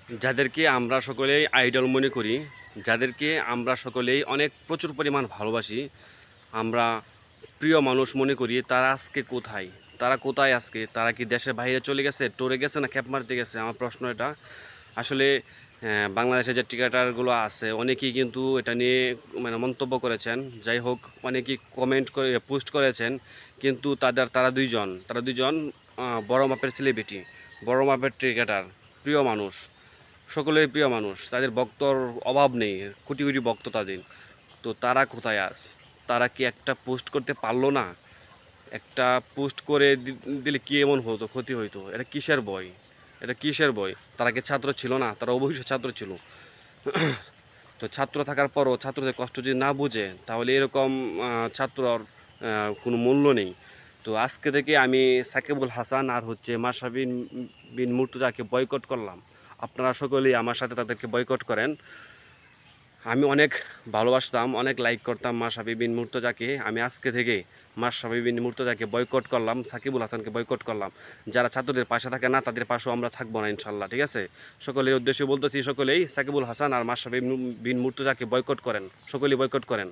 যাদেরকে আমরা সকলেই আইডল মনে করি, যাদেরকে আমরা সকলেই অনেক প্রচুর পরিমাণ ভালোবাসি, আমরা প্রিয় মানুষ মনে করি, তারা আজকে কোথায়? তারা কোথায় আজকে? তারা কি দেশের বাইরে চলে গেছে, ট্যুরে গেছে, না ক্যাপ মারতে গেছে? আমার প্রশ্ন এটা। আসলে বাংলাদেশে যে ক্রিকেটারগুলো আছে অনেকেই কিন্তু এটা নিয়ে মানে মন্তব্য করেছেন। যাই হোক, অনেকেই কমেন্ট করে পোস্ট করেছেন, কিন্তু তারা দুইজন বড় মাপের সেলিব্রিটি, বড় মাপের ক্রিকেটার, প্রিয় মানুষ, সকলের প্রিয় মানুষ, তাদের ভক্তর অভাব নেই, কোটি কোটি ভক্ত তাদের। তো তারা কোথায় আজ? তারা কি একটা পোস্ট করতে পারলো না? একটা পোস্ট করে দিলে কি এমন হতো, ক্ষতি হইতো? এটা কিসের বই? এটা কিসের বই? তারা কি ছাত্র ছিল না? তারা অবশ্যই ছাত্র ছিল। তো ছাত্র থাকার পরও ছাত্রদের কষ্ট যদি না বুঝে, তাহলে এরকম ছাত্রর কোনো মূল্য নেই। তো আজকে থেকে আমি সাকিবুল হাসান আর হচ্ছে মাশরাফি বিন মুর্তজাকে বয়কট করলাম। আপনারা সকলেই আমার সাথে তাদেরকে বয়কট করেন। আমি অনেক ভালোবাসতাম, অনেক লাইক করতাম মাশরাফি বিন মুর্তজাকে। আমি আজকে থেকে মাশরাফি বিন মুর্তজাকে বয়কট করলাম, সাকিবুল হাসানকে বয়কট করলাম। যারা ছাত্রদের পাশে থাকে না, তাদের পাশেও আমরা থাকবো না ইনশাল্লাহ, ঠিক আছে? সকলের উদ্দেশ্যে বলতেছি, সকলেই সাকিবুল হাসান আর মাশরাফি বিন মুর্তজাকে বয়কট করেন, সকলেই বয়কট করেন।